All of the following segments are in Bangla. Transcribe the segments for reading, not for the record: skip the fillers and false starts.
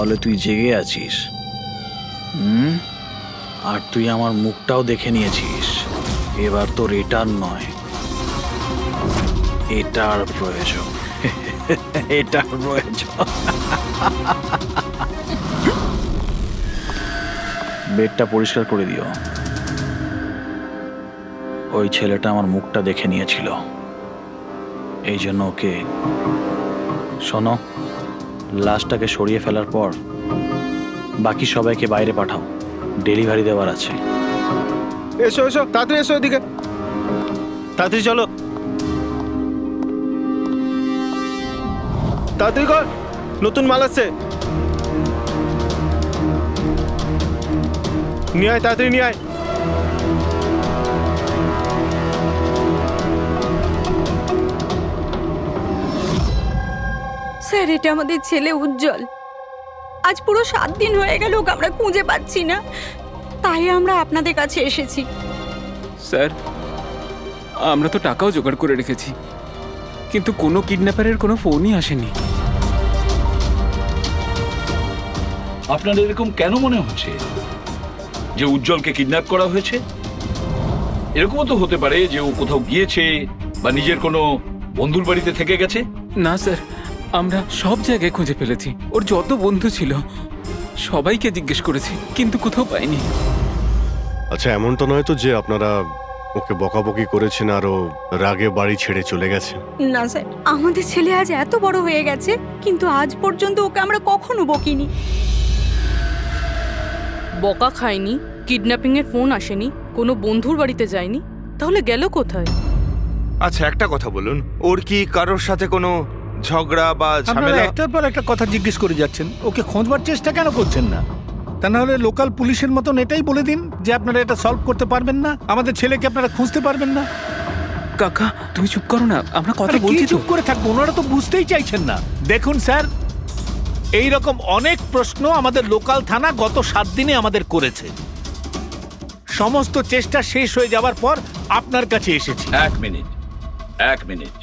তাহলে তুই জেগে আছিস। আর তুই আমার মুখটাও দেখে নিয়েছিস। এবার তোর এটার নয়, এটার প্রয়োজন। এটার প্রয়োজন। বেডটা পরিষ্কার করে দিও। ওই ছেলেটা আমার মুখটা দেখে নিয়েছিল, এই জন্য ওকে। শোনো, লাশটাকে সরিয়ে ফেলার পর বাকি সবাইকে বাইরে পাঠাও, ডেলিভারি দেওয়ার আছে। এসো এসো, তাড়াতাড়ি এসো এদিকে, তাড়াতাড়ি চলো, তাড়াতাড়ি কর, নতুন মাল আসছে। নিয়ে আয়, তাড়াতাড়ি নিয়ে আয়। স্যার, এটা আমাদের ছেলে উজ্জ্বল। আজ পুরো 7 দিন হয়ে গেল ওকে আমরা খুঁজে পাচ্ছি না, তাই আমরা আপনাদের কাছে এসেছি। স্যার, আমরা তো টাকাও জোগাড় করে রেখেছি, কিন্তু কোনো কিডন্যাপারের কোনো ফোনই আসেনি। আপনার এরকম কেন মনে হচ্ছে যে উজ্জ্বলকে কিডন্যাপ করা হয়েছে? এরকমও তো হতে পারে যে ও কোথাও গিয়েছে বা নিজের কোনো বন্ধুর বাড়িতে থেকে গেছে। না স্যার, আমরা সব জায়গায় খুঁজে ফেলেছি। ওর যত বন্ধু ছিল সবাইকে জিজ্ঞেস করেছি, কিন্তু কোথাও পাইনি। আচ্ছা, এমন তো নয় তো যে আপনারা ওকে বকাবকি করেছেন আর ও রাগে বাড়ি ছেড়ে চলে গেছে? না স্যার, আমাদের ছেলে আজ এত বড় হয়ে গেছে, কিন্তু আজ পর্যন্ত ওকে আমরা কখনো বকিনি। বকা খায়নি, কিডন্যাপিং এর ফোন আসেনি, কোনো বন্ধুর বাড়িতে যায়নি, তাহলে গেল কোথায়? আচ্ছা, একটা কথা বলুন, ওর কি কারোর সাথে কোনো ঝগড়া বা আপনারা ঝামেলা? একটার পর একটা কথা জিজ্ঞেস করে যাচ্ছেন, ওকে খোঁজবার চেষ্টা কেন করছেন না? তা না হলে লোকাল পুলিশের মতন এটাই বলে দিন যে আপনারা এটা সলভ করতে পারবেন না, আমাদের ছেলেকে আপনারা খুঁজতে পারবেন না। কাকা, তুমি চুপ করো না, আমরা কথা আরে কি বলছি তো। চুপ করে থাকবো? ওনারা তো বুঝতেই চাইছেন না। দেখুন স্যার, এই রকম অনেক প্রশ্ন আমাদের লোকাল থানা গত 7 দিনে আমাদের করেছে। সমস্ত চেষ্টা শেষ হয়ে যাওয়ার পর আপনার কাছে এসেছি। এক মিনিট,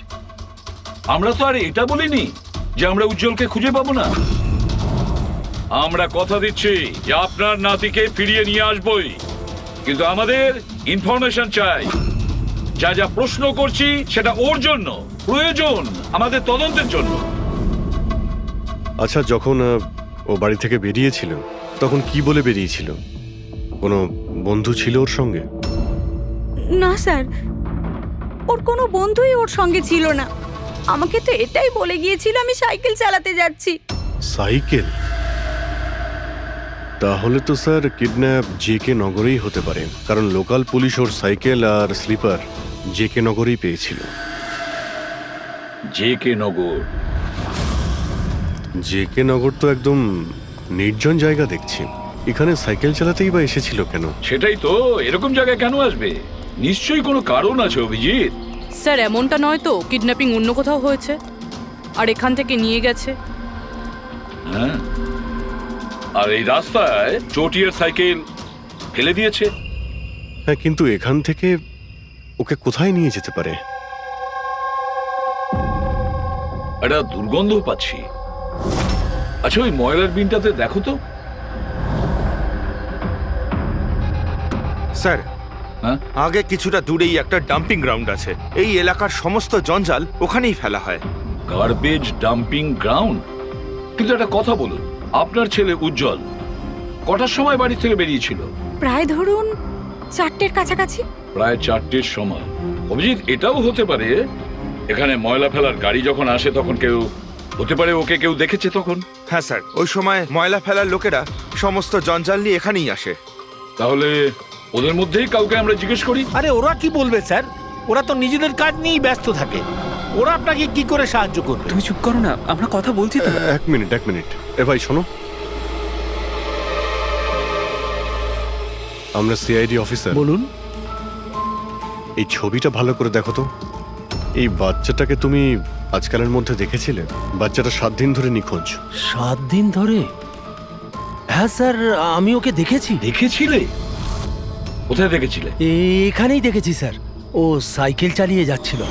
আমরা তো আর এটা বলিনি যে আমরা উজ্জ্বলকে খুঁজে পাবো না। আমরা কথা দিচ্ছি যে আপনার নাতিকে ফিরিয়ে নিয়ে আসবই, কিন্তু আমাদের ইনফরমেশন চাই। যা যা প্রশ্ন করছি সেটা ওর জন্য প্রয়োজন, আমাদের তদন্তের জন্য। আচ্ছা, যখন ও বাড়ি থেকে বেরিয়েছিল তখন কি বলে বেরিয়েছিল? কোনো বন্ধু ছিল ওর সঙ্গে? না স্যার, ওর কোনো বন্ধুই ওর সঙ্গে ছিল না। আমাকে তো এটাই বলে গিয়েছিল আমি সাইকেল চালাতে যাচ্ছি। সাইকেল? তাহলে তো স্যার কিডন্যাপ জেকে নগরেই হতে পারে, কারণ লোকাল পুলিশ ওর সাইকেল আর স্লিপার জেকে নগরেই পেয়েছিল। জেকে নগর? জেকে নগর তো একদম নির্জন জায়গা দেখছি, এখানে সাইকেল চালাতেই বা এসেছিল কেন? সেটাই তো, এরকম জায়গায় কেন আসবে? নিশ্চয়ই কোনো কারণ আছে অভিজিৎ। স্যার, এমনটা নয় তো কিডন্যাপিং অন্য কোথাও হয়েছে আর এখান থেকে নিয়ে গেছে? হ্যাঁ, আর এই রাস্তায় চটিয়ার সাইকেল ফেলে দিয়েছে। হ্যাঁ, কিন্তু এখান থেকে ওকে কোথায় নিয়ে যেতে পারে? একটা দুর্গন্ধ পাচ্ছি। আচ্ছা, ওই ময়লার বিনটাতে দেখো তো। স্যার, হ্যাঁ, আগে কিছুটা দূরেই একটা ডাম্পিং গ্রাউন্ড আছে। এই এলাকার সমস্ত জঞ্জাল ওখানেই ফেলা হয়। Garbage dumping ground? কিন্তু একটা কথা বলুন, আপনার ছেলে উজ্জ্বল কটার সময় বাড়ি থেকে বেরিয়েছিল? প্রায় ধরুন 4টের কাছাকাছি। প্রায় 4টের সময়। অভিজিৎ, এটাও হতে পারে এখানে ময়লা ফেলার গাড়ি যখন আসে তখন কেউ, হতে পারে ওকে কেউ দেখেছে তখন। হ্যাঁ স্যার, ওই সময় ময়লা ফেলার লোকেরা সমস্ত জঞ্জাল নিয়ে এখানেই আসে। তাহলে ওদের মধ্যেই কাউকে আমরা জিজ্ঞেস করি। আরে ওরা কি বলবে স্যার? ওরা তো নিজেদের কাজ নিয়েই ব্যস্ত থাকে, ওরা আপনাকে কি করে সাহায্য করবে? তুমি চুপ করো না, আমরা কথা বলছি তো। এক মিনিট। এ ভাই শোনো, আমরা সিআইডি অফিসার। বলুন। এই ছবিটা ভালো করে দেখো তো। এই বাচ্চাটাকে তুমি আজকালের মধ্যে দেখেছিলে? বাচ্চাটা 7 দিন ধরে নিখোঁজ। 7 দিন ধরে? হ্যাঁ স্যার, আমি ওকে দেখেছি। দেখেছিলে? কোথায় দেখেছিলে? এখানেই দেখেছি স্যার, ও সাইকেল চালিয়ে যাচ্ছিল।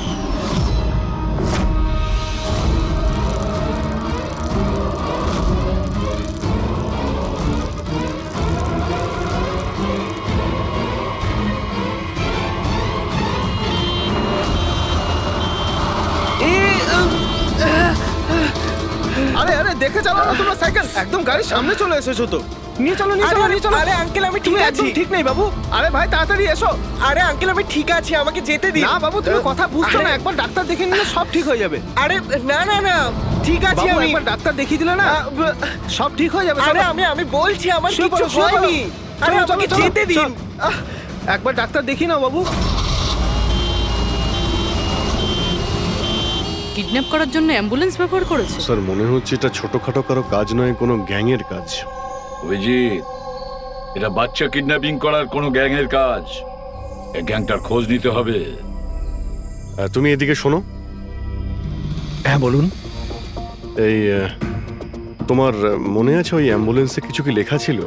দেখে চালাও না তোমরা সাইকেল, একদম গাড়ির সামনে চলে এসেছো তো। নিয়ে চলো নিয়ে চলো নিয়ে চলো। আরে আঙ্কেল আমি ঠিক তুমি আছি। একদম ঠিক নেই বাবু। আরে ভাই তাড়াতাড়ি এসো। আরে আঙ্কেল আমি ঠিক আছি, আমাকে যেতে দিন। না বাবু তুমি কথা বুঝছো না, আরে- একবার ডাক্তার দেখে নিলে সব ঠিক হয়ে যাবে। আরে না না না ঠিক আছে বাবু আমি। একবার ডাক্তার দেখিয়ে দিলে না সব ঠিক হয়ে যাবে। আরে চলো। আমি বলছি আমার শুয়ে কিছু পড়ো, শুয়ে পড়ো। হয়নি। আরে চলো, আমাকে চলো, যেতে দিন। চলো। একবার ডাক্তার দেখি নাও বাবু। কিডন্যাপ করার জন্য অ্যাম্বুলেন্স ব্যবহার করেছে? স্যার মনে হচ্ছে এটা ছোটখাটো কারো কাজ নয়, কোনো গ্যাংয়ের কাজ। অভিজিৎ, এটা বাচ্চা কিডন্যাপিং করার কোনো গ্যাংয়ের কাজ। এই গ্যাংটার খোঁজ নিতে হবে। তুমি এদিকে শোনো। হ্যাঁ বলুন। এই তোমার মনে আছে ওই অ্যাম্বুলেন্সে কিছু কি লেখা ছিল?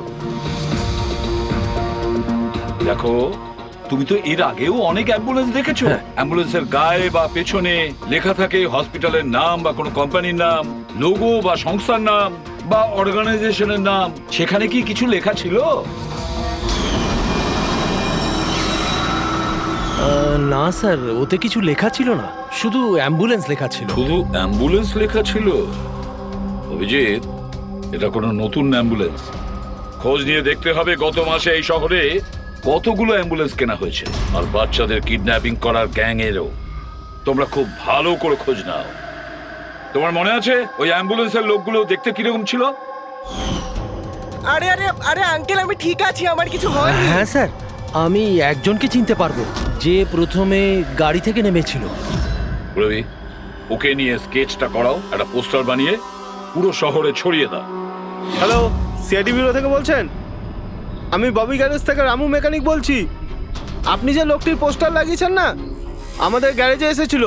দেখো, তুমি তো এর আগেও অনেক অ্যাম্বুলেন্স দেখেছো। অ্যাম্বুলেন্সের গায়ে বা পেছনে লেখা থাকে হসপিটালের নাম বা কোনো কোম্পানির নাম, লোগো বা সংস্থার নাম বা অর্গানাইজেশনের নাম। সেখানে কি কিছু লেখা ছিল? না স্যার, ওতে কিছু লেখা ছিল না, শুধু অ্যাম্বুলেন্স লেখা ছিল। শুধু অ্যাম্বুলেন্স লেখা ছিল? অভিজিৎ, এটা কোনো নতুন অ্যাম্বুলেন্স। খোঁজ নিয়ে দেখতে হবে গত মাসে এই শহরে কতগুলো অ্যাম্বুলেন্স কেনা হয়েছে। আর বাচ্চাদের কিডন্যাপিং করার গ্যাংয়েরও। তোমরা খুব ভালো করে খোঁজ নাও। তোমার মনে আছে ওই অ্যাম্বুলেন্সের লোকগুলো দেখতে কিরকম ছিল? আরে আরে আরে আঙ্কেল আমি ঠিক আছি, আমার কিছু হয়নি। হ্যাঁ স্যার, আমি একজনকে চিনতে পারবো, যে প্রথমে গাড়ি থেকে নেমেছিল। রবি, ওকে নিয়ে স্কেচটা করাও, একটা পোস্টার বানিয়ে পুরো শহরে ছড়িয়ে দাও। হ্যালো, সিআইডি ব্যুরো থেকে বলছেন? আমি ববি গ্যারেজ থেকে রামু মেকানিক বলছি। আপনি যে লোকটির পোস্টার লাগিয়েছেন না, আমাদের গ্যারেজে এসেছিল।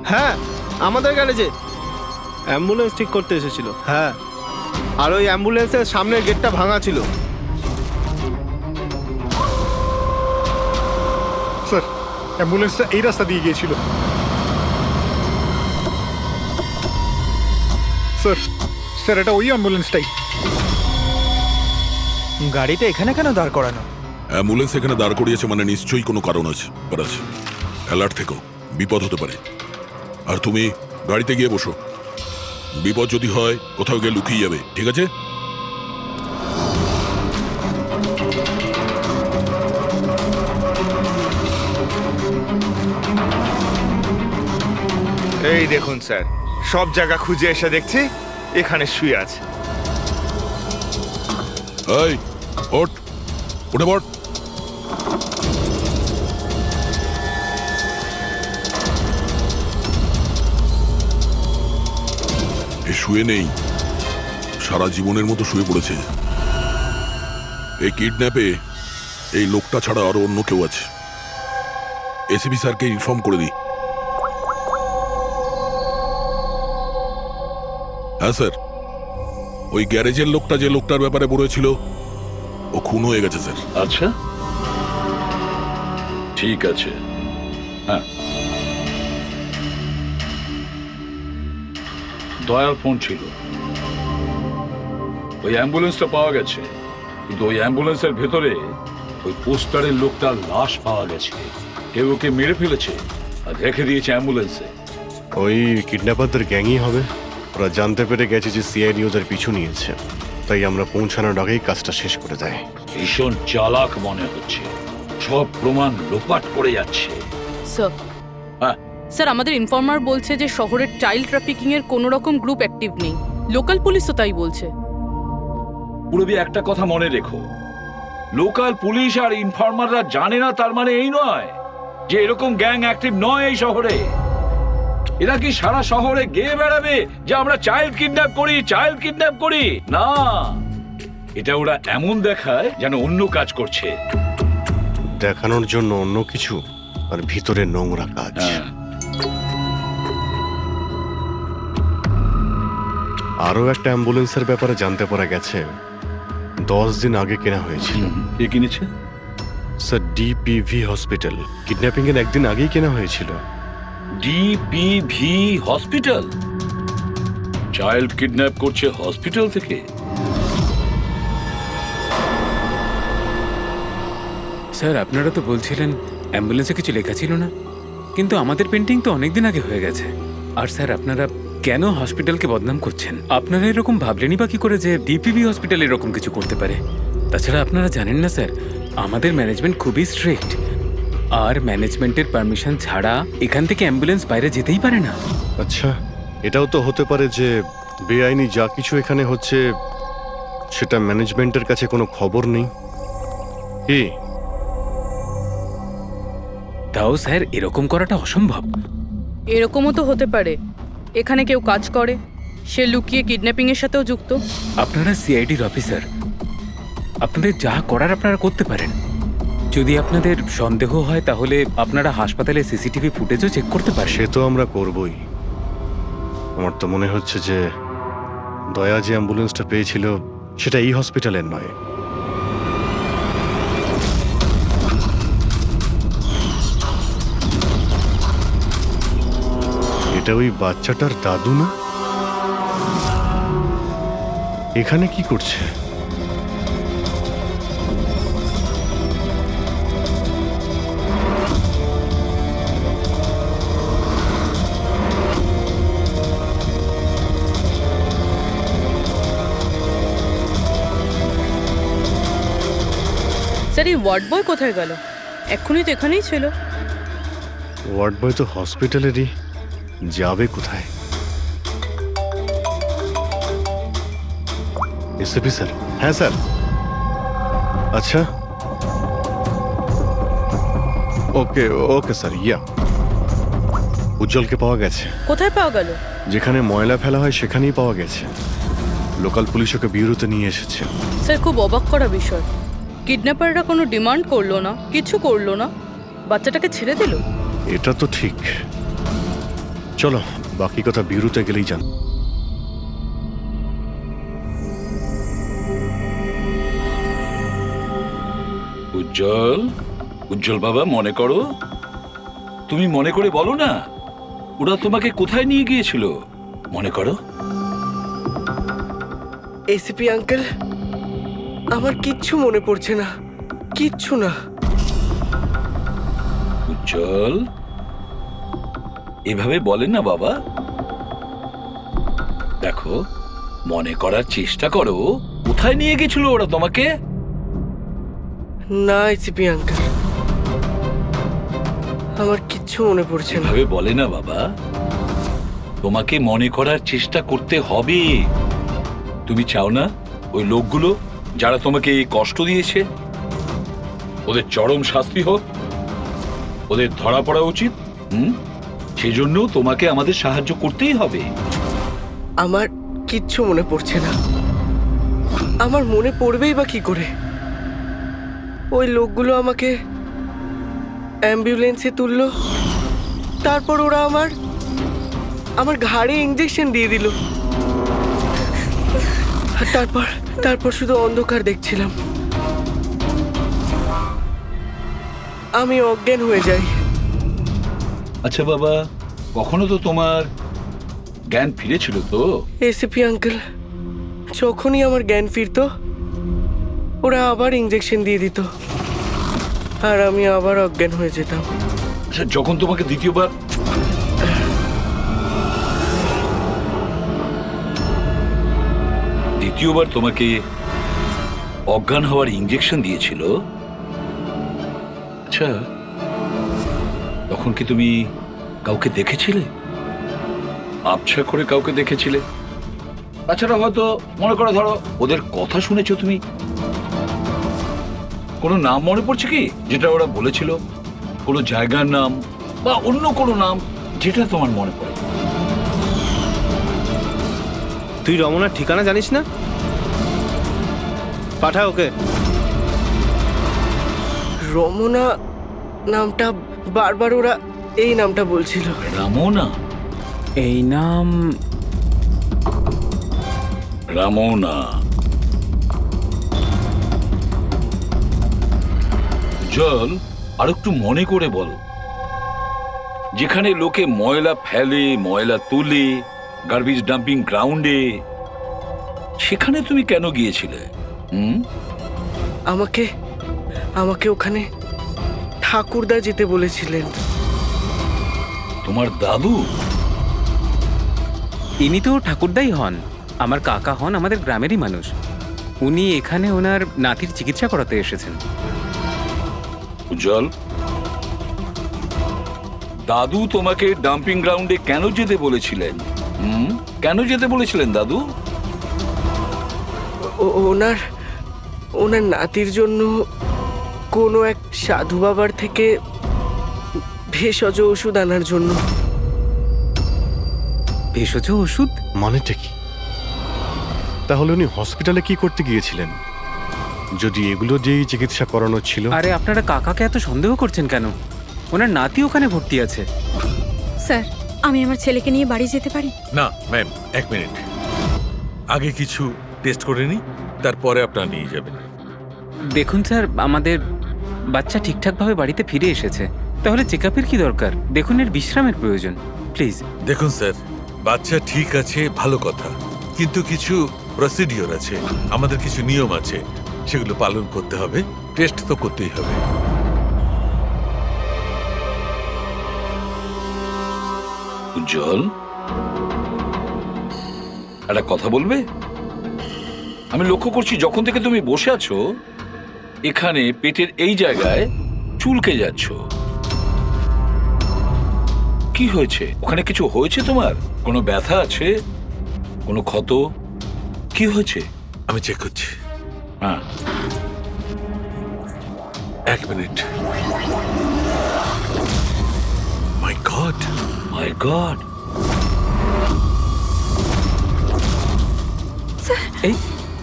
হ্যাঁ, আমাদের গ্যারেজে অ্যাম্বুলেন্স ঠিক করতে এসেছিল। হ্যাঁ, আর ওই অ্যাম্বুলেন্সের সামনের গেটটা ভাঙা ছিল। স্যার, অ্যাম্বুলেন্সটা এই রাস্তা দিয়ে গিয়েছিল। স্যার স্যার এটা ওই অ্যাম্বুলেন্সটাই। গাড়িটা এখানে কেন দাঁড় করানো? অ্যাম্বুলেন্স এখানে দাঁড় করিয়েছে মানে নিশ্চয়ই কোনো কারণ আছে। অ্যালার্ট থেকো, বিপদ হতে পারে। আর তুমি গাড়িতে গিয়ে বসো, বিপদ যদি হয় কোথাও গিয়ে লুকিয়ে যাবে, ঠিক আছে? এই দেখুন স্যার, সব জায়গা খুঁজে এসে দেখছি এখানে শুয়ে আছে। এই ওঠ, উঠে পড়। এ শুয়ে নেই, সারা জীবনের মতো শুয়ে পড়েছে। এই কিডন্যাপে এই লোকটা ছাড়া আরো অন্য কেউ আছে। এসিপি স্যারকে ইনফর্ম করে দিই। হ্যাঁ স্যার, ওই গ্যারেজের লোকটা যে লোকটার ব্যাপারে বলেছিল ও খুন হয়ে গেছে স্যার। আচ্ছা, ঠিক আছে। হ্যাঁ, দয়ার ফোন ছিল। ওই অ্যাম্বুলেন্সটা পাওয়া গেছে, কিন্তু ওই অ্যাম্বুলেন্সের ভেতরে ওই পোস্টারের লোকটার লাশ পাওয়া গেছে। কেউ ওকে মেরে ফেলেছে আর রেখে দিয়েছে অ্যাম্বুলেন্সে। ওই কিডন্যাপারদের গ্যাংই হবে। ওরা জানতে পেরে গেছে যে সিআইডি ওদের পিছু নিয়েছে, তাই আমরা পৌঁছানোর আগেই কাজটা শেষ করে দেয়। ভীষণ চালাক মনে হচ্ছে, সব প্রমাণ লোপাট করে যাচ্ছে। স্যার, হ্যাঁ, স্যার আমাদের ইনফর্মার বলছে যে শহরের চাইল্ড ট্রাফিকিং এর কোনো রকম গ্রুপ অ্যাক্টিভ নেই। লোকাল পুলিশও তাই বলছে। পুরবি একটা কথা মনে রেখো, লোকাল পুলিশ আর ইনফর্মাররা জানে না তার মানে এই নয় যে এরকম গ্যাং অ্যাক্টিভ নয় এই শহরে। এরা কি সারা শহরে গেয়ে বেড়াবে যে আমরা চাইল্ড কিডন্যাপ করি, চাইল্ড কিডন্যাপ করি? না, এটা ওরা এমন দেখায় যেন অন্য কাজ করছে। দেখানোর জন্য অন্য কিছু, আর ভিতরে নোংরা কাজ। হ্যাঁ, আরও একটা অ্যাম্বুলেন্সের ব্যাপারে জানতে পারা গেছে 10 দিন আগে কেনা হয়েছিল। কে কিনেছে? Sir, ডিপিভি hospital. কিডন্যাপিং এর একদিন আগেই কেনা হয়েছিল। ডিপিভি হসপিটাল? চাইল্ড কিডন্যাপ করছে হসপিটাল থেকে? স্যার আপনারা তো বলছিলেন অ্যাম্বুলেন্সে কিছু লেখা ছিল না, কিন্তু আমাদের পেন্টিং তো অনেকদিন আগে হয়ে গেছে। আর স্যার আপনারা কেন হসপিটালকে বদনাম করছেন? আপনারা এরকম ভাবলেনই বা কি করে যে ডিপিবি হসপিটাল এরকম কিছু করতে পারে? তাছাড়া আপনারা জানেন না স্যার, আমাদের ম্যানেজমেন্ট খুবই স্ট্রিক্ট, আর ম্যানেজমেন্টের পারমিশন ছাড়া এখান থেকে অ্যাম্বুলেন্স বাইরে যেতেই পারে না। আচ্ছা, এটাও তো হতে পারে যে বেআইনি যা কিছু এখানে হচ্ছে সেটা ম্যানেজমেন্টের কাছে কোনো খবর নেই। কি? তাও স্যার এরকম করাটা অসম্ভব। এরকমও তো হতে পারে এখানে কেউ কাজ করে, সে লুকিয়ে কিডন্যাপিং এর সাথেও যুক্ত। আপনারা সিআইডির অফিসার, আপনাদের যা করার আপনারা করতে পারেন। যদি আপনাদের সন্দেহ হয় তাহলে আপনারা হাসপাতালে সিসিটিভি ফুটেজও চেক করতে পারেন। সে তো আমরা করবই। আমার তো মনে হচ্ছে যে দয়া যে অ্যাম্বুলেন্সটা পেয়েছিল সেটা এই হসপিটালের নয়। এটা ওই বাচ্চাটার দাদু না? এখানে কি করছে? স্যার এই ওয়ার্ড বয় কোথায় গেল? এক্ষুনি তো এখানেই ছিল। ওয়ার্ড বয় তো হসপিটালেরই, যাবে কোথায়? SP sir? হ্যাঁ স্যার। আচ্ছা, ওকে ওকে স্যার। ইয়া, উজ্জ্বলকে পাওয়া গেছে। কোথায় পাওয়া গেল? যেখানে ময়লা ফেলা হয় সেখানেই পাওয়া গেছে। লোকাল পুলিশ ওকে ব্যুরোতে নিয়ে এসেছে। স্যার খুব অবাক করা বিষয়, কিডন্যাপাররা কোনো ডিমান্ড করলো না, কিছু করলো না, বাচ্চাটাকে ছেড়ে দিল। এটা তো ঠিক। চলো, বাকি কথা ব্যুরোতে গেলেই জান। উজ্জ্বল, উজ্জ্বল বাবা, মনে করো, তুমি মনে করে বলো না, ওরা তোমাকে কোথায় নিয়ে গিয়েছিল? মনে করো। এসিপি আঙ্কেল, আমার কিচ্ছু মনে পড়ছে না, কিচ্ছু না। উজ্জ্বল, এভাবে বলেন না বাবা। দেখো, মনে করার চেষ্টা করো, কোথায় নিয়ে গেছিল ওরা তোমাকে? না এসিপি আঙ্কেল, আমার কিচ্ছু মনে পড়ছে না। এভাবে বলে না বাবা, তোমাকে মনে করার চেষ্টা করতে হবে। তুমি চাও না ওই লোকগুলো যারা তোমাকে এই কষ্ট দিয়েছে ওদের চরম শাস্তি হোক, ওদের ধরা পড়া উচিত? সেজন্য তোমাকে আমাদের সাহায্য করতেই হবে। আমার কিচ্ছু মনে পড়ছে না। আমার মনে পড়বেই বা কি করে? ওই লোকগুলো আমাকে অ্যাম্বুলেন্সে তুললো, তারপর ওরা আমার ঘাড়ে ইঞ্জেকশন দিয়ে দিল, আর তারপর শুধু অন্ধকার দেখছিলাম। আমি অজ্ঞান হয়ে যাই। আচ্ছা বাবা, কখনো তো তোমার জ্ঞান ফিরেছিল তো? এসিপি আঙ্কেল, যখনই আমার জ্ঞান ফিরতো ওরা আবার ইঞ্জেকশন দিয়ে দিত, আর আমি আবার অজ্ঞান হয়ে যেতাম। আচ্ছা, যখন তোমাকে দ্বিতীয়বার তোমাকে অজ্ঞান হওয়ার ইঞ্জেকশন দিয়েছিল, আচ্ছা তখন কি তুমি কাউকে দেখেছিলে? আবছা করে কাউকে দেখেছিলে? তাছাড়া হয়তো মনে করো, ধরো ওদের কথা শুনেছো তুমি, কোনো নাম মনে পড়ছে কি যেটা ওরা বলেছিল? কোনো জায়গার নাম বা অন্য কোনো নাম যেটা তোমার মনে পড়ে? তুই রমনার ঠিকানা জানিস না? পাঠা ওকে। রমনা নামটা বারবার ওরা এই নামটা বলছিল। রামনা? এই নাম রামনা। জল, আর একটু মনে করে বল, যেখানে লোকে ময়লা ফেলে, ময়লা তুলে, গার্বেজ ডাম্পিং গ্রাউন্ডে, সেখানে তুমি কেন গিয়েছিলে? আমাকে ওখানে ঠাকুরদা যেতে বলেছিলেন। তোমার দাদু? ইনি তো ঠাকুরদাই হন, আমার কাকা হন, আমাদের গ্রামেরই মানুষ। উনি এখানে ওনার নাতির চিকিৎসা করাতে এসেছেন। উজ্জ্বল, দাদু তোমাকে ডাম্পিং গ্রাউন্ডে কেন যেতে বলেছিলেন? কেন যেতে বলেছিলেন দাদু? ওনার ওনার নাতির জন্য কোনো এক সাধু বাবার থেকে ভেষজ ওষুধ আনার জন্য। ভেষজ ওষুধ মানেটা কি? তাহলে উনি হসপিটালে কি করতে গিয়েছিলেন যদি এগুলো দিয়েই চিকিৎসা করানো ছিল? আরে আপনারা কাকাকে এত সন্দেহ করছেন কেন? ওনার নাতি ওখানে ভর্তি আছে। স্যার, আমি আমার ছেলেকে নিয়ে বাড়ি যেতে পারি? না ম্যাম, 1 মিনিট। আগে কিছু টেস্ট করে নিই, তারপরে আপনারা নিয়ে যাবেন। দেখুন স্যার, আমাদের বাচ্চা ঠিকঠাকভাবে বাড়িতে ফিরে এসেছে, তাহলে চেক আপের কি দরকার? দেখুন, এর বিশ্রামের প্রয়োজন, প্লিজ। দেখুন স্যার, বাচ্চা ঠিক আছে, ভালো কথা, কিন্তু কিছু প্রসিডিওর আছে, আমাদের কিছু নিয়ম আছে, সেগুলো পালন করতে হবে। টেস্ট তো করতেই হবে। উজ্জ্বল, একটা কথা বলবে? আমি লক্ষ্য করছি যখন থেকে তুমি বসে আছো এখানে পেটের এই জায়গায় চুলকে যাচ্ছ। কি হয়েছে? ওখানে কিছু হয়েছে তোমার? কোনো ব্যথা আছে? কোনো ক্ষত? কি হয়েছে? আমি চেক করছি। হ্যাঁ, 1 মিনিট। মাই গড, মাই গড। এই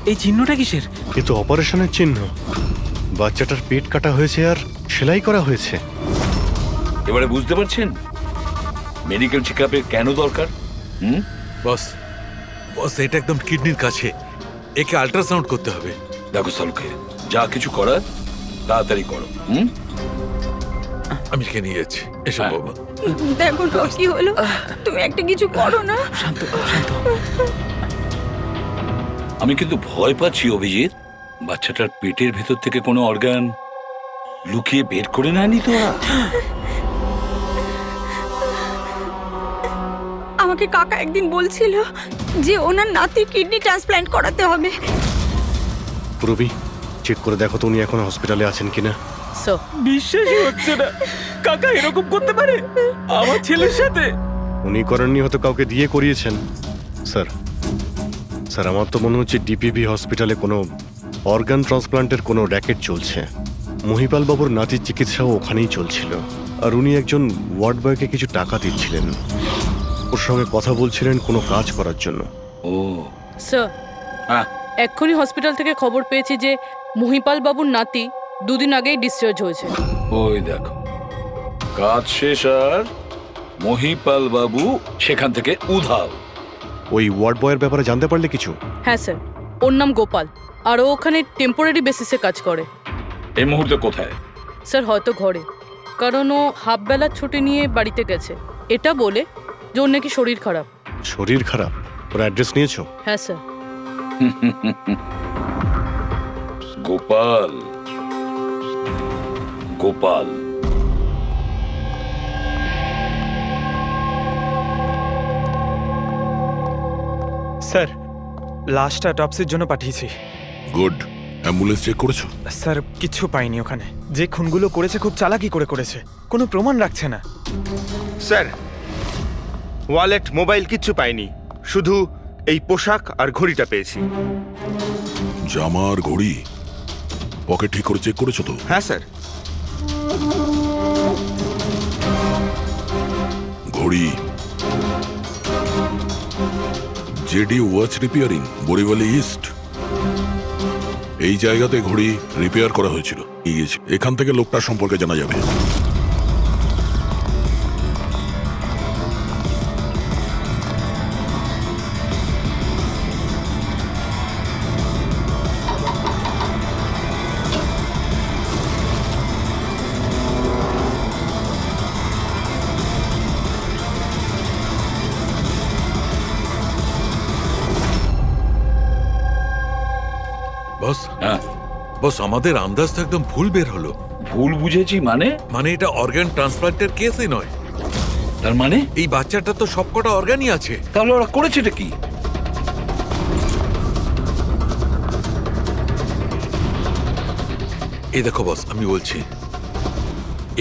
এই চিহ্নটা কিসের? এ তো অপারেশনের চিহ্ন। বাচ্চাটার পেট কাটা হয়েছে আর সেলাই করা হয়েছে। এবারে বুঝতে পারছেন মেডিকেল চেকআপের কেন দরকার? বস, বস, এটা একদম কিডনির কাছে, একে আল্ট্রাসাউন্ড করতে হবে। দেখো সালুকে, যা কিছু করার তাড়াতাড়ি করো। আমি একে নিয়ে যাচ্ছি। এসো বাবা। দেখো না কি হলো, তুমি একটা কিছু করো না। শান্ত শান্ত। আমি কিন্তু ভয় পাচ্ছি অভিজিৎ, বাচ্চাটার পেটের ভেতর থেকে কোনো অর্গান লুকিয়ে বের করে নেয়নি তো? আমাকে কাকা একদিন বলছিল যে ওনার নাতির কিডনি ট্রান্সপ্ল্যান্ট করাতে হবে। পুরবি, চেক করে দেখো তো উনি এখন হসপিটালে আছেন কিনা। স্যার, বিশ্বাসই হচ্ছে না, কাকা এরকম করতে পারে আমার ছেলের সাথে। উনি করেননি, হয়তো কাউকে দিয়ে করিয়েছেন। স্যার, স্যার, আমার তো মনে হচ্ছে ডিপিবি হসপিটালে কোনো অর্গান ট্রান্সপ্লান্টের কোনো র্যাকেট চলছে। মহিপাল বাবুর নাতির চিকিৎসাও ওখানেই চলছিল, আর উনি একজন ওয়ার্ড বয়কে কিছু টাকা দিচ্ছিলেন, ওর সঙ্গে কথা বলছিলেন কোনো কাজ করার জন্য। ও স্যার, হ্যাঁ, এক্ষুনি হসপিটাল থেকে খবর পেয়েছি যে মহিপাল বাবুর নাতি 2 দিন আগেই ডিসচার্জ হয়েছে। ওই দেখো, কাজ শেষ আর মহিপাল বাবু সেখান থেকে উধাও। ওই ওয়ার্ড বয়ের ব্যাপারে জানতে পারলে কিছু? হ্যাঁ স্যার, ওর নাম গোপাল, আর ও ওখানে টেম্পোরারি বেসিসে কাজ করে। এই মুহূর্তে কোথায়? স্যার, হয়তো ঘরে, কারণ ও হাফ বেলার ছুটি নিয়ে বাড়িতে গেছে, এটা বলে যে ওর নাকি শরীর খারাপ। শরীর খারাপ? ওর অ্যাড্রেস নিয়েছো? হ্যাঁ sir. Gopal, Gopal, sir, last অটপসির জন্য পাঠিয়েছি। গুড। অ্যাম্বুলেন্স চেক করেছো? স্যার, কিছু পাইনি ওখানে। যে খুনগুলো করেছে খুব চালাকি করে করেছে, কোনো প্রমাণ রাখছে না। স্যার, ওয়ালেট, মোবাইল কিচ্ছু পাইনি, শুধু এই পোশাক আর ঘড়িটা পেয়েছি। জামা আর ঘড়ি পকেট ঠিক করে চেক করেছো তো? হ্যাঁ স্যার। ঘড়ি জেডি ওয়াচ রিপেয়ারিং, বরিওয়ালি ইস্ট, এই জায়গাতে ঘড়ি রিপেয়ার করা হয়েছিল। এখান থেকে লোকটার সম্পর্কে জানা যাবে। বস, হ্যাঁ, বস, আমাদের আন্দাজ তো একদম ভুল বের হলো। ভুল বুঝেছি মানে? মানে এটা অর্গান ট্রান্সপ্লান্টের কেসই নয়। তার মানে এই বাচ্চাটা তো সবকটা অর্গানই আছে। তাহলে ওরা করেছেটা কি? এই দেখো বস, আমি বলছি,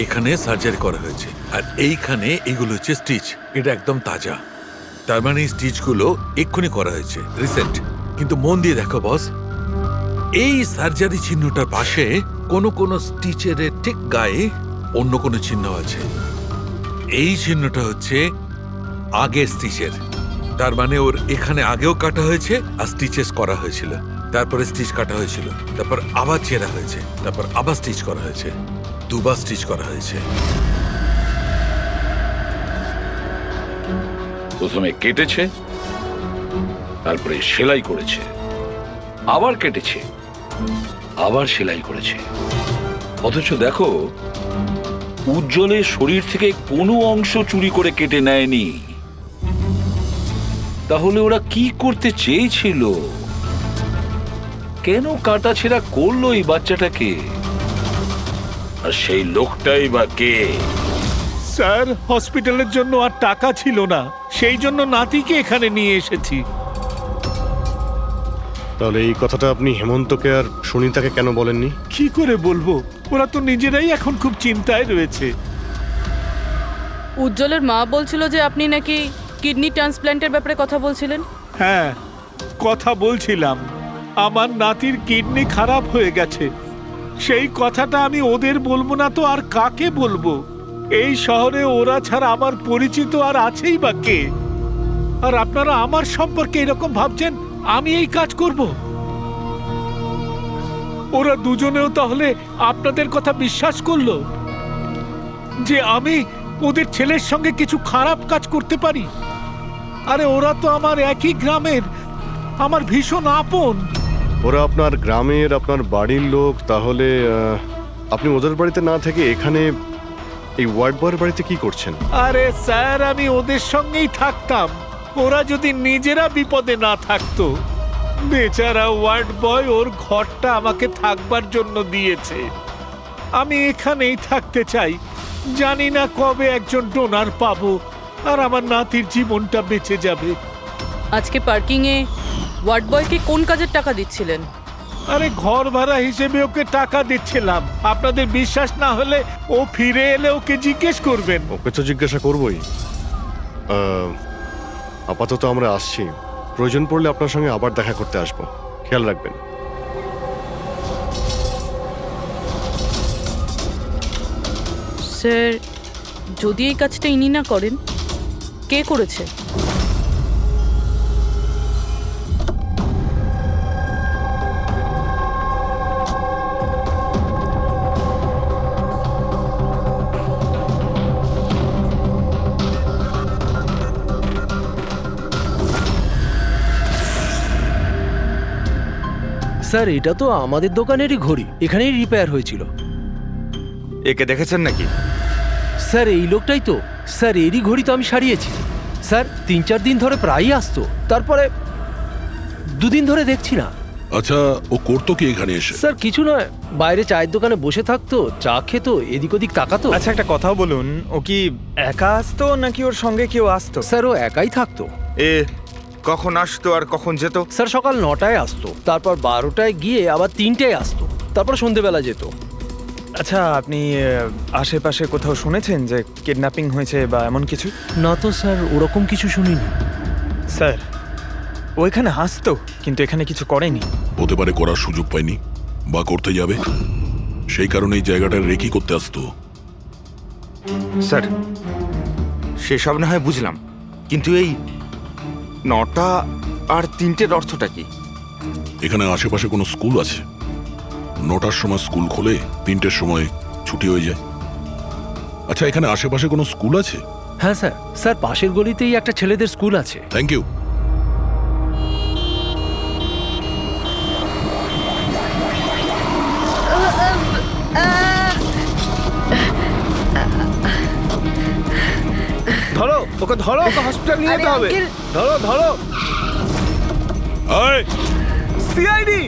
এখানে সার্জারি করা হয়েছে আর এইখানে এইগুলো হচ্ছে স্টিচ। এটা একদম তাজা, তার মানে এই স্টিচগুলো এক্ষুনি করা হয়েছে, রিসেন্ট। কিন্তু মন দিয়ে দেখো বস, এই সার্জারি চিহ্নটার পাশে কোনো কোনো স্টিচের ঠিক গায়ে অন্য কোনো চিহ্ন আছে। এই চিহ্নটা হচ্ছে আগের স্টিচের, তার মানে ওর এখানে আগেও কাটা হয়েছে আর স্টিচেস করা হয়েছিল, তারপরে স্টিচ কাটা হয়েছিল, তারপর আবার চেরা হয়েছে, তারপর আবার স্টিচ করা হয়েছে, দুবার স্টিচ করা হয়েছে। প্রথমে কেটেছে, তারপরে সেলাই করেছে, আবার কেটেছে, আবার সেলাই করেছে। অথচ দেখো, উজ্জ্বলের শরীর থেকে কোনো অংশ চুরি করে কেটে নেয়নি। তাহলে ওরা কি করতে চেয়েছিল? কেন কাটাছেঁড়া করলো এই বাচ্চাটাকে? আর সেই লোকটাই বা কে? স্যার, হসপিটালের জন্য আর টাকা ছিল না, সেই জন্য নাতিকে এখানে নিয়ে এসেছি। তাহলে এই কথাটা আপনি হেমন্তকে আর সুনিতাকে কেন বলেননি? কি করে বলবো, ওরা তো নিজেরাই এখন খুব চিন্তায় রয়েছে। উজ্জ্বলের মা বলছিল যে আপনি নাকি কিডনি ট্রান্সপ্ল্যান্টের ব্যাপারে কথা বলছিলেন। হ্যাঁ, কথা বলছিলাম। আমার নাতির কিডনি খারাপ হয়ে গেছে, সেই কথাটা আমি ওদের বলবো না তো আর কাকে বলবো? এই শহরে ওরা ছাড়া আমার পরিচিত আর আছেই বা কে? আর আপনারা আমার সম্পর্কে এরকম ভাবছেন আমি এই কাজ করব? ওরা দুজনেও তাহলে আপনাদের কথা বিশ্বাস করলো যে আমি ওদের ছেলের সঙ্গে কিছু খারাপ কাজ করতে পারি? আরে ওরা তো আমার একই গ্রামের, আমার ভীষণ আপন। ওরা আপনার গ্রামের, আপনার বাড়ির লোক, তাহলে আপনি ওদের বাড়িতে না থেকে এখানে এই ওয়ার্ড বয়ের বাড়িতে কি করছেন? আরে স্যার, আমি ওদের সঙ্গেই থাকতাম, ওরা যদি নিজেরা বিপদে না থাকতো। বেচারা ওয়ার্ড বয় ওর ঘরটা আমাকে থাকবার জন্য দিয়েছে। আমি এখানেই থাকতে চাই, জানি না কবে একজন ডোনার পাবো আর আমার নাতির জীবনটা বেঁচে যাবে। আজকে পার্কিংয়ে ওয়ার্ড বয়কে কোন কাজের টাকা দিচ্ছিলেন? আরে ঘর ভাড়া হিসেবে ওকে টাকা দিচ্ছিলাম। আপনাদের বিশ্বাস না হলে ও ফিরে এলে ওকে জিজ্ঞেস করবেন। ওকে তো জিজ্ঞাসা করবই। আপাতত আমরা আসছি, প্রয়োজন পড়লে আপনার সঙ্গে আবার দেখা করতে আসবো, খেয়াল রাখবেন। স্যার, যদি এই কাজটা ইনি না করেন, কে করেছে? স্যার, এটা তো আমাদের দোকানেরই ঘড়ি, এখানেই রিপেয়ার হয়েছিল। একে দেখেছেন নাকি? স্যার, এই লোকটাই তো। স্যার, এরই ঘড়ি তো আমি সারিয়েছি। স্যার, 3-4 দিন ধরে প্রায়ই আসতো, তারপরে 2 দিন ধরে দেখছি না। আচ্ছা, ও করতো কি এখানে এসে? স্যার, কিছু নয়, বাইরে চায়ের দোকানে বসে থাকতো, চা খেত, এদিক ওদিক তাকাতো। আচ্ছা, একটা কথাও বলুন, ও কি একা আসতো নাকি ওর সঙ্গে কেউ আসতো? স্যার, ও একাই থাকতো। এ কখন আসতো আর কখন যেত? স্যার, সকাল 9টায় আসতো, তারপর 12টায় গিয়ে আবার 3টায় আসতো, তারপর সন্ধেবেলা যেত। আচ্ছা, আপনি আশেপাশে কোথাও শুনেছেন যে কিডন্যাপিং হয়েছে বা এমন কিছু? না তো স্যার, ওরকম কিছু শুনিনি। স্যার, ও এখানে আসতো কিন্তু এখানে কিছু করেনি। হতে পারে করার সুযোগ পায়নি বা করতে যাবে, সেই কারণে এই জায়গাটা রেকি করতে আসতো। স্যার, সেসব না হয় বুঝলাম, কিন্তু এই 9টা আর 3টের অর্থটা কি? এখানে আশেপাশে কোনো স্কুল আছে? 9টার সময় স্কুল খোলে, 3টের সময় ছুটি হয়ে যায়। আচ্ছা, এখানে আশেপাশে কোনো স্কুল আছে? হ্যাঁ স্যার, স্যার পাশের গলিতেই একটা ছেলেদের স্কুল আছে। Thank you. ধরো ওকে, ধরো ওকে, হসপিটাল নিয়ে যেতে হবে। ধরো ধরো। সিআইডি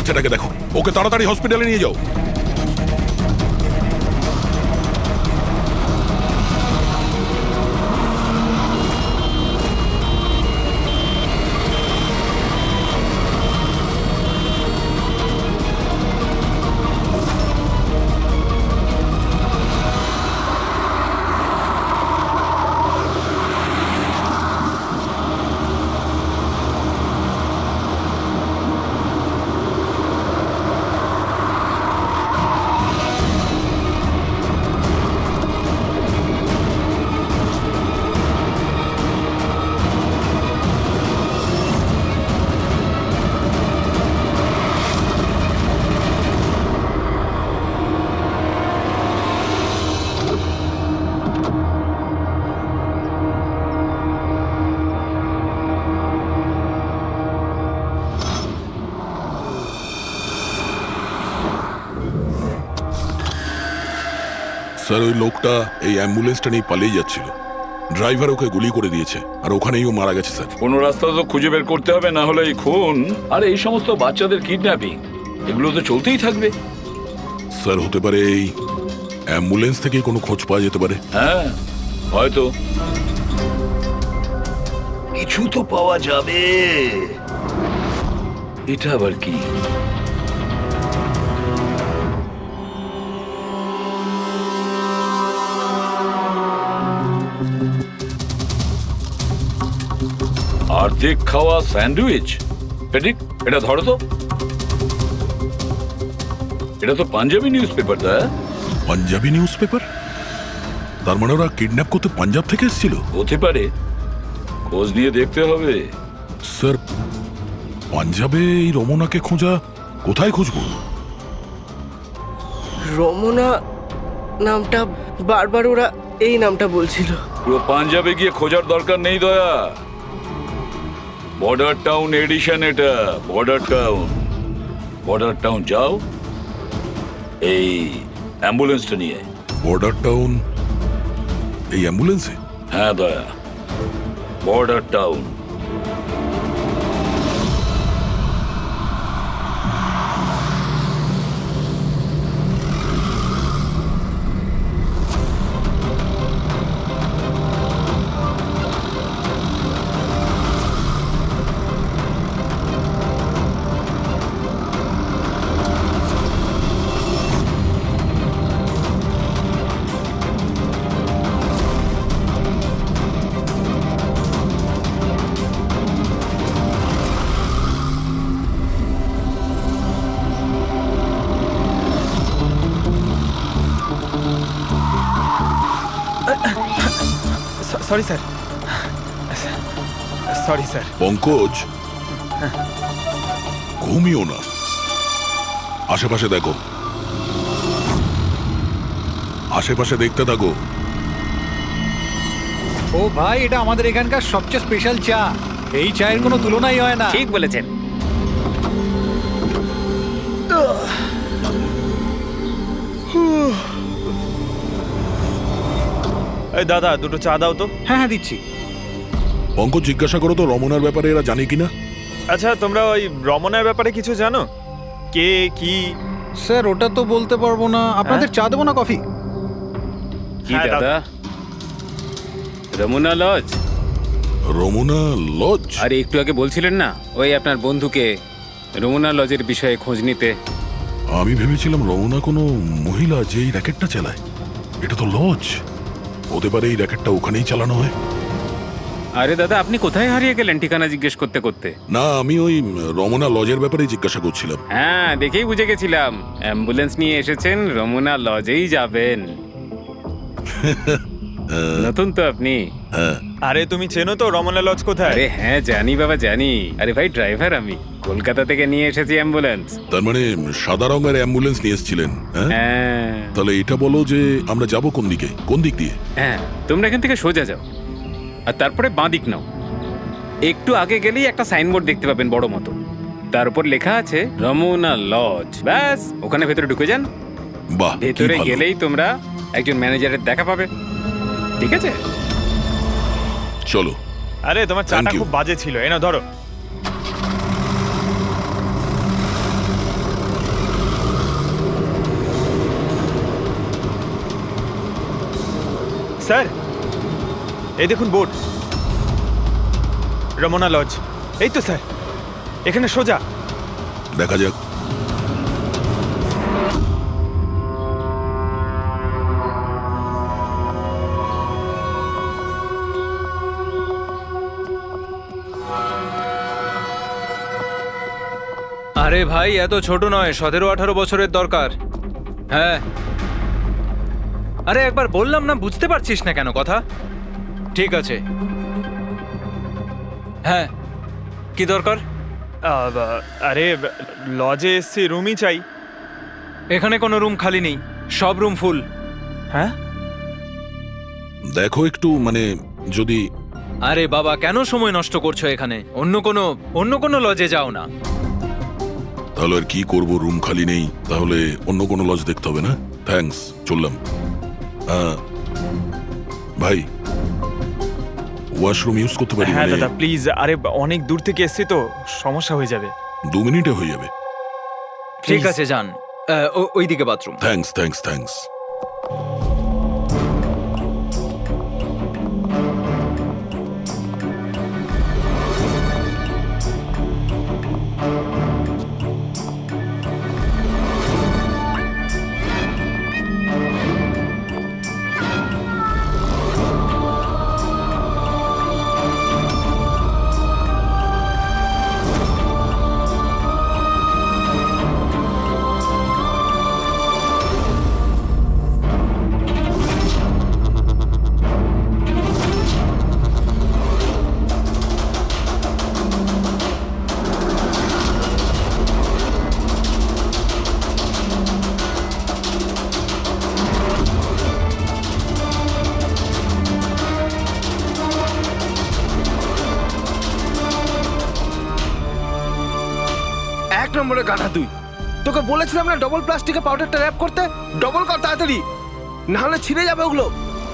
বাচ্চাটাকে দেখো, ওকে তাড়াতাড়ি হসপিটালে নিয়ে যাও। স্যার, ওই লোকটা এই অ্যাম্বুলেন্সটা নিয়ে পালিয়ে যাচ্ছিল। ড্রাইভার ওকে গুলি করে দিয়েছে, আর ওখানেই ও মারা গেছে স্যার। কোনো রাস্তা তো খুঁজে বের করতে হবে, না হলে এই খুন আর এই সমস্ত বাচ্চাদের কিডন্যাপিং এগুলো তো চলতেই থাকবে। স্যার, হতে পারে এই অ্যাম্বুলেন্স থেকে কোনো খোঁজ পাওয়া যেতে পারে। হ্যাঁ, হয়তো কিছু তো পাওয়া যাবে। এটা আবার কি? অর্ধেক খাওয়া স্যান্ডউইচ। পেডিক, এটা ধরো তো। এটা তো Punjabi news paper. Punjabi news paper? তার মানে ওরা কিডন্যাপ করতে পাঞ্জাব থেকে এসেছিল? হতে পারে, খোঁজ নিয়ে দেখতে হবে। স্যার, পাঞ্জাবে এই রমনাকে খোঁজা, কোথায় খুঁজবো? রমনা নামটা বারবার ওরা এই নামটা বলছিল। পুরো পাঞ্জাবে গিয়ে খোঁজার দরকার নেই দয়া। বর্ডার টাউন এডিশন এটা, বর্ডার টাউন। বর্ডার টাউন যাও, এই অ্যাম্বুলেন্সটা নিয়ে। বর্ডার টাউন এই অ্যাম্বুলেন্সে? হ্যাঁ Daya, border town. Sorry sir, sorry sir. Pankaj, ঘুমিও না, আশেপাশে দেখো, আশেপাশে দেখতে থাকো। ও ভাই, এটা আমাদের এখানকার সবচেয়ে স্পেশাল চা। এই চায়ের কোনো তুলনাই হয় না। ঠিক বলেছেন। এই দাদা, দুটো চা দাও তো। হ্যাঁ হ্যাঁ, দিচ্ছি। পঙ্কজ, জিজ্ঞাসা করো তো রমনার ব্যাপারে এরা জানে কিনা। আচ্ছা, তোমরা ওই রমনার ব্যাপারে কিছু জানো? কে কি? স্যার, ওটা তো বলতে পারবো না। আপনাদের চা দেবো না কফি? কি দাদা? রমনা লজ? রমনা লজ? আরে একটু আগে বলছিলেন না ওই আপনার বন্ধুকে রমনা লজের বিষয়ে খোঁজ নিতে। আমি ভেবেছিলাম রমনা কোনো মহিলা যে এই র্যাকেটটা চালায়। এটা তো লজ, হতে পারে এই র্যাকেটটা ওখানেই চালানো হয়। আরে দাদা, আপনি কোথায় হারিয়ে গেলেন ঠিকানা জিজ্ঞেস করতে করতে? না, আমি ওই রমনা লজের ব্যাপারেই জিজ্ঞাসা করছিলাম। হ্যাঁ, দেখেই বুঝে গেছিলাম অ্যাম্বুলেন্স নিয়ে এসেছেন, রমনা লজেই যাবেন। নতুন তো আপনি? আরে তুমি চেনো তো রমনা লজ কোথায়? আরে হ্যাঁ, জানি বাবা, জানি। আরে ভাই, ড্রাইভার আমি, কলকাতা থেকে নিয়ে এসেছি অ্যাম্বুলেন্স। তার মানে সাদা রঙের অ্যাম্বুলেন্স নিয়ে এসেছিলেন? হ্যাঁ। তাহলে এটা বলো যে আমরা যাব কোন দিকে, কোন দিক দিয়ে? হ্যাঁ, তোমরা এখান থেকে সোজা যাও, আর তারপরে বাঁ দিক নাও। একটু আগে গেলেই একটা সাইনবোর্ড দেখতে পাবেন বড় মতো, তার উপর লেখা আছে রমনা লজ। ব্যাস, ওখানে ভেতরে ঢুকে যান। বাহ, ভেতরে গেলেই তোমরা একজন ম্যানেজারের দেখা পাবে। ঠিক আছে, চলো। আরে তোমার চাটা খুব বাজে ছিল, এনা ধরো। স্যার এই দেখুন বোর্ড, রমনা লজ। এই তো স্যার, এখানে সোজা। দেখা যাক। আরে ভাই এত ছোট নয়, 17-18 বছরের দরকার। হ্যাঁ, আরে একবার বললাম না, বুঝতে পারছিস না কেন কথা? ঠিক আছে, হ্যাঁ কি দরকার? আরে লজে এসছি, রুমই চাই। এখানে কোনো রুম খালি নেই, সব রুম ফুল। হ্যাঁ দেখো একটু, মানে যদি... আরে বাবা কেন সময় নষ্ট করছো এখানে? অন্য কোনো লজে যাও না। তাহলে আর কি করব, রুম খালি নেই, তাহলে অন্য কোনো লজ দেখতে হবে না? থ্যাঙ্কস, চললাম। ভাই ওয়াশরুম ইউজ করতে পারি? হ্যাঁ মানে দাদা প্লিজ, আরে অনেক দূর থেকে এসছি তো, সমস্যা হয়ে যাবে। 2 মিনিটে হয়ে যাবে। ঠিক আছে যান, ওইদিকে বাথরুম। Thanks thanks thanks. এক নম্বরে গাধা তুই। তোকে বলেছিলাম না ডবল প্লাস্টিকের পাউডারটা র্যাপ করতে, ডবল কর তাড়াতাড়ি, না হলে ছিঁড়ে যাবে ওগুলো।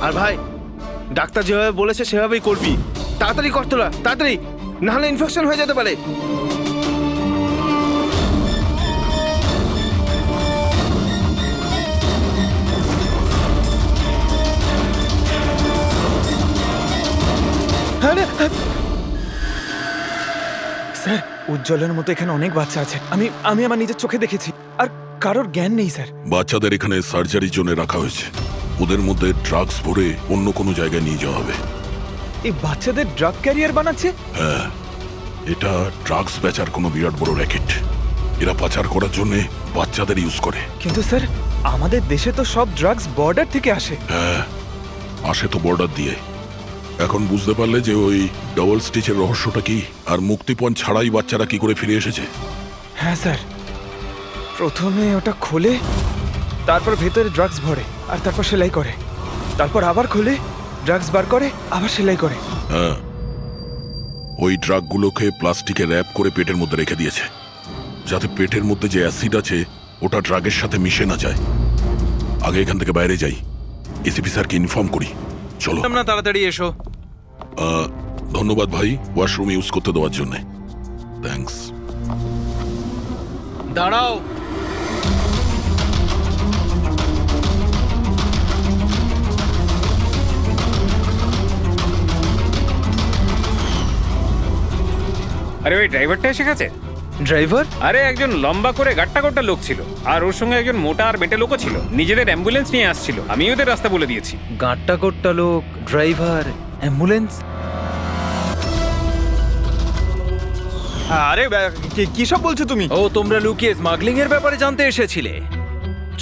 আর ভাই ডাক্তার যেভাবে বলেছে সেভাবেই করবি, তাড়াতাড়ি কর তোরা, তাড়াতাড়ি, না হলে ইনফেকশন হয়ে যেতে পারে। স্যার উজ্জ্বলের মতো এখানে অনেক বাচ্চা আছে, আমি আমার নিজের চোখে দেখেছি, আর কারোর জ্ঞান নেই স্যার। বাচ্চাদের এখানে সার্জারির জন্য রাখা হয়েছে, ওদের মধ্যে ড্রাগস ভরে অন্য কোনো জায়গায় নিয়ে যাওয়া হবে। এই বাচ্চাদের ড্রাগ ক্যারিয়ার বানাচ্ছে? হ্যাঁ, এটা ড্রাগস বেচার কোনো বিরাট বড় র্যাকেট। এরা পাচার করার জন্য বাচ্চাদের ইউজ করে। কিন্তু স্যার আমাদের দেশে তো সব ড্রাগস বর্ডার থেকে আসে। হ্যাঁ, আসে তো বর্ডার দিয়ে। এখন বুঝতে পারলে যে ওই ডবল স্টিচের রহস্যটা কি, আর মুক্তিপণ ছাড়াই বাচ্চারা কি করে ফিরে এসেছে? হ্যাঁ স্যার, প্রথমে ওটা খোলে, তারপর ভেতরে ড্রাগস ভরে, আর তারপর সেলাই করে, তারপর আবার খোলে, ড্রাগস বার করে, আবার সেলাই করে। হ্যাঁ, ওই ড্রাগগুলোকে প্লাস্টিকে র্যাপ করে পেটের মধ্যে রেখে দিয়েছে, যাতে পেটের মধ্যে যে অ্যাসিড আছে ওটা ড্রাগের সাথে মিশে না যায়। আগে এখান থেকে বাইরে যাই, এসিপি স্যারকে ইনফর্ম করি। চলো না, তাড়াতাড়ি এসো। ধন্যবাদ ভাই ওয়াশরুম ইউজ করতে দেওয়ার জন্য। থ্যাঙ্কস। দাঁড়াও, আরে ওই ড্রাইভারটা এসে গেছে। ড্রাইভার? আরে একজন লম্বা করে গাট্টা গোট্টা লোক ছিল, আর ওর সঙ্গে একজন মোটা আর বেটে লোকও ছিল। নিজেদের অ্যাম্বুলেন্স নিয়ে আসছিল, আমি ওদের রাস্তা বলে দিয়েছি। গাঁটটা কোট্টা লোক, ড্রাইভার, অ্যাম্বুলেন্স? আরে কি সব বলছো তুমি? ও, তোমরা লুকিয়ে স্মাগলিং এর ব্যাপারে জানতে এসেছিলে?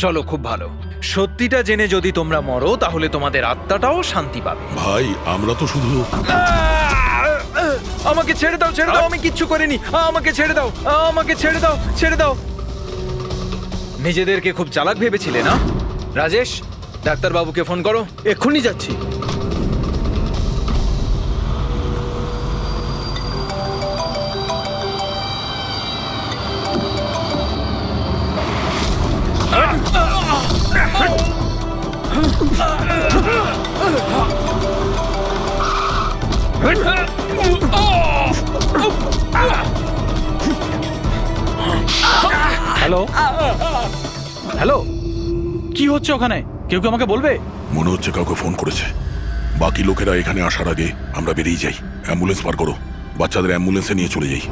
চলো, খুব ভালো। সত্যিটা জেনে যদি তোমরা মরো তাহলে তোমাদের আত্মাটাও শান্তি পাবে। ভাই আমরা তো শুধু... আমাকে ছেড়ে দাও, ছেড়ে দাও, আমি কিচ্ছু করিনি, আমাকে ছেড়ে দাও, আমাকে ছেড়ে দাও, ছেড়ে দাও। নিজেদেরকে খুব চালাক ভেবেছিলে না? রাজেশ, ডাক্তার বাবুকে ফোন করো। এক্ষুনি যাচ্ছি। হ্যালো হ্যালো, কি হচ্ছে ওখানে? কেউ কি আমাকে বলবে? মনে হচ্ছে কাউকে ফোন করেছে। বাকি লোকেরা এখানে আসার আগে আমরা বেরিয়ে যাই। অ্যাম্বুলেন্স পার করো, বাচ্চাদের অ্যাম্বুলেন্সে নিয়ে চলে যাই।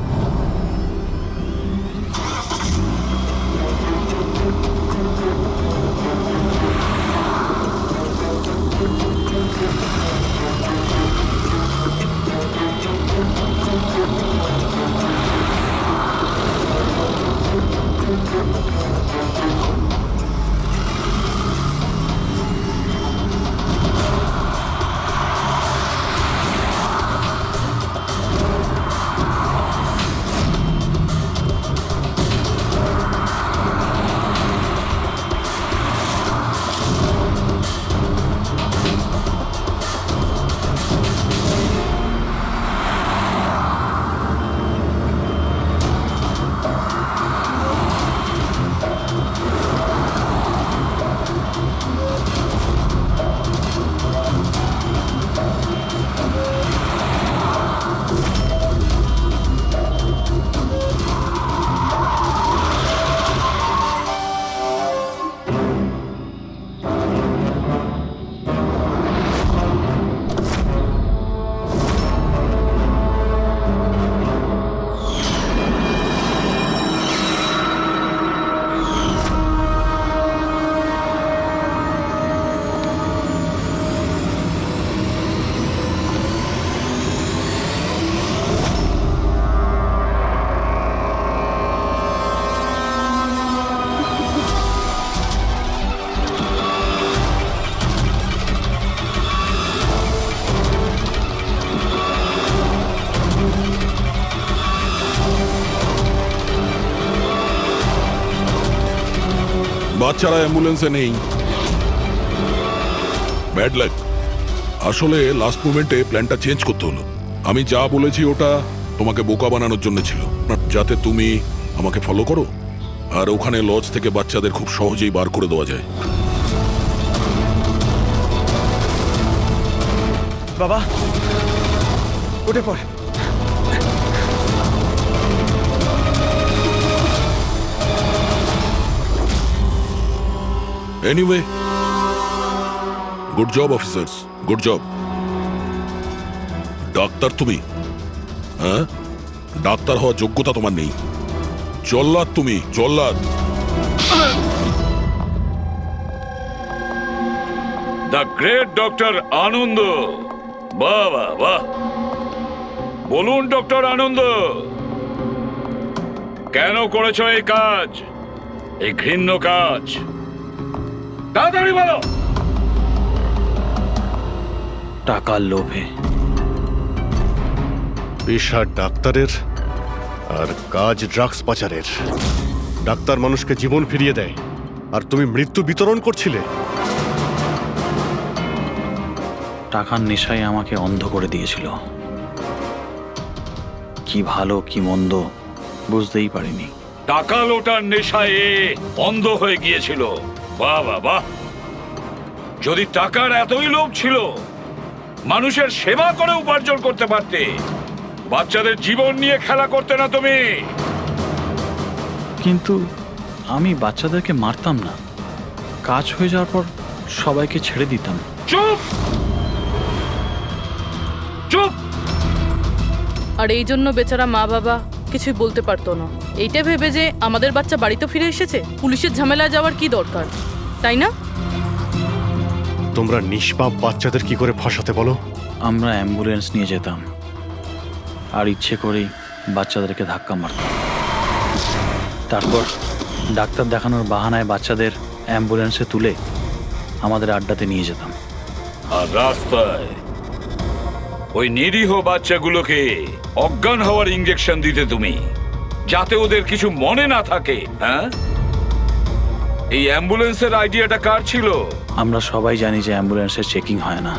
বাচ্চারা অ্যাম্বুলেন্সে নেই। Bad luck. আসলে লাস্ট মোমেন্টে প্ল্যানটা চেঞ্জ করতে হলো। আমি যা বলেছি ওটা তোমাকে বোকা বানানোর জন্য ছিল, যাতে তুমি আমাকে ফলো করো আর ওখানে লজ থেকে বাচ্চাদের খুব সহজেই বার করে দেওয়া যায়। বাবা উঠে পড়। Anyway, good job officers, good job. Doctor তুমি? হ্যাঁ, ডাক্তার হওয়ার যোগ্যতা তোমার নেই। জল্লাদ তুমি, জল্লাদ। দ্য গ্রেট ডক্টর আনন্দ। বাহ বাহ বাহ। বলুন ডক্টর আনন্দ, কেন করেছো এই কাজ, এই ঘৃণ্য কাজ? তাড়াতাড়ি বলো। টাকার লোভে। পেশা ডাক্তারের আর কাজ ড্রাগস পাচারের। ডাক্তার মানুষকে জীবন ফিরিয়ে দেয় আর তুমি মৃত্যু বিতরণ করছিলে। টাকার নেশায় আমাকে অন্ধ করে দিয়েছিল। কি ভালো কি মন্দ বুঝতেই পারিনি। টাকা লোটার নেশায় অন্ধ হয়ে গিয়েছিল। বাহ বাহ বাহ। যদি টাকার এতই লোভ ছিল, মানুষের সেবা করে উপার্জন করতে পারতে। বাচ্চাদের জীবন নিয়ে খেলা করতে না তুমি। কিন্তু আমি বাচ্চাদেরকে মারতাম না, কাজ হয়ে যাওয়ার পর সবাইকে ছেড়ে দিতাম। চুপ চুপ। আর এই জন্য বেচারা মা বাবা কিছুই বলতে পারতো না। এইটা ভেবে যে আমাদের বাচ্চা বাড়িতে ফিরে এসেছে, পুলিশের ঝামেলায় যাওয়ার কি দরকার, তাই না? তোমরা নিষ্পাপ বাচ্চাদের কি করে ফাঁসাতে বলো? আমরা অ্যাম্বুলেন্স নিয়ে যেতাম আর ইচ্ছে করেই বাচ্চাদেরকে ধাক্কা মারতাম। তারপর ডাক্তার দেখানোর বাহানায় বাচ্চাদের অ্যাম্বুলেন্সে তুলে আমাদের আড্ডাতে নিয়ে যেতাম। আর রাস্তায় ওই নিরীহ বাচ্চাগুলোকে অজ্ঞান হওয়ার ইঞ্জেকশন দিতে তুমি, যাতে ওদের কিছু মনে না থাকে। হ্যাঁ, এই অ্যাম্বুলেন্সের আইডিয়াটা কার ছিল? আমরা সবাই জানি যে অ্যাম্বুলেন্সের চেকিং হয় না।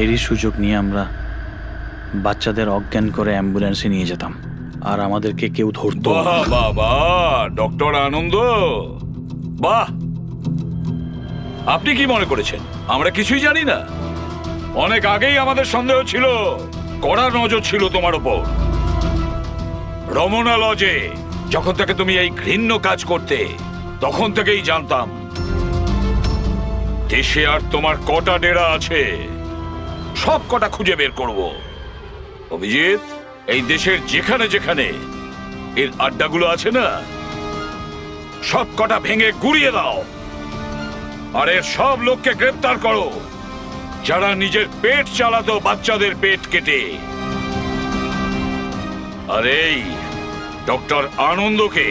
এরই সুযোগ নিয়ে আমরা বাচ্চাদের অজ্ঞান করে অ্যাম্বুলেন্সে নিয়ে যেতাম আর আমাদেরকে কেউ ধরতো না। বাহ বাহ বাহ ডক্টর আনন্দ, বাহ। আপনি কি মনে করেছেন আমরা কিছুই জানি না? অনেক আগেই আমাদের সন্দেহ ছিল, কড়া নজর ছিল তোমার উপর। রমনা লজে যখন থেকে তুমি এই ঘৃণ্য কাজ করতে, তখন থেকেই জানতাম দেশে আর তোমার কটা ডেরা আছে সব কটা খুঁজে বের করব। অভিজিৎ, এই দেশের যেখানে যেখানে এর আড্ডাগুলো আছে না, সব কটা ভেঙে গুড়িয়ে দাও। আর এর সব লোককে গ্রেফতার করো যারা নিজের পেট চালাতো বাচ্চাদের পেট কেটে। আর এই ডক্টর আনন্দকে,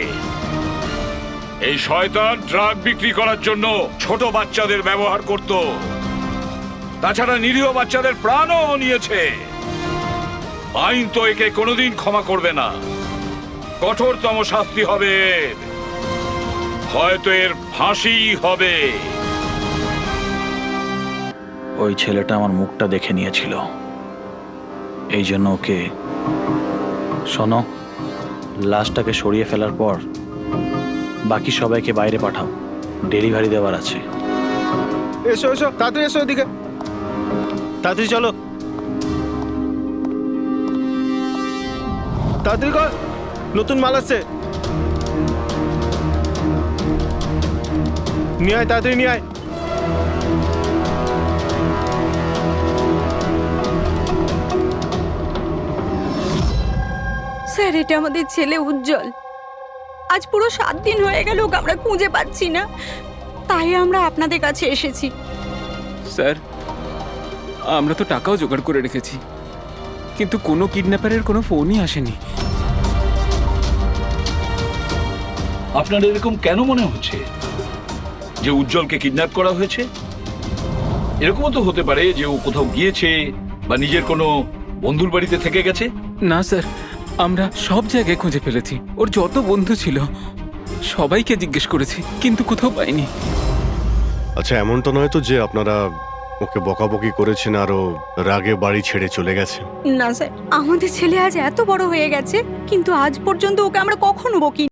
এই শয়তান ড্রাগ বিক্রি করার জন্য ছোট বাচ্চাদের ব্যবহার করত, তাছাড়া নিরীহ বাচ্চাদের প্রাণও নিয়েছে। আইন তো একে কোনোদিন ক্ষমা করবে না, কঠোরতম শাস্তি হবে এর। হয়তো এর ফাঁসি হবে। ওই ছেলেটা আমার মুখটা দেখে নিয়েছিল, এই জন্য ওকে। শোনো, লাশটাকে সরিয়ে ফেলার পর বাকি সবাইকে বাইরে পাঠাও, ডেলিভারি দেওয়ার আছে। এসো এসো, তাড়াতাড়ি এসো এদিকে, তাড়াতাড়ি চলো, তাড়াতাড়ি কর, নতুন মাল আসছে। নিয়ে আয়, তাড়াতাড়ি নিয়ে আয়। স্যার, এটা আমাদের ছেলে উজ্জ্বল। আজ পুরো 7 দিন হয়ে গেল ওকে আমরা খুঁজে পাচ্ছি না, তাই আমরা আপনাদের কাছে এসেছি। স্যার, আমরা তো টাকাও জোগাড় করে রেখেছি, কিন্তু কোনো কিডন্যাপারের কোনো ফোনই আসেনি। আপনার এরকম কেন মনে হচ্ছে যে উজ্জ্বলকে কিডন্যাপ করা হয়েছে? এরকমও তো হতে পারে যে ও কোথাও গিয়েছে বা নিজের কোনো বন্ধুর বাড়িতে থেকে গেছে। না স্যার, আমরা সব জায়গায় খুঁজে ফেলেছি। ওর যত বন্ধু ছিল সবাইকে জিজ্ঞেস করেছি, কিন্তু কোথাও পাইনি। আচ্ছা, এমনটা নয় তো যে আপনারা ওকে বকাবকি করেছেন আর ও রাগে বাড়ি ছেড়ে চলে গেছে? না স্যার, আমাদের ছেলে আজ এত বড় হয়ে গেছে, কিন্তু আজ পর্যন্ত ওকে আমরা কখনো বকি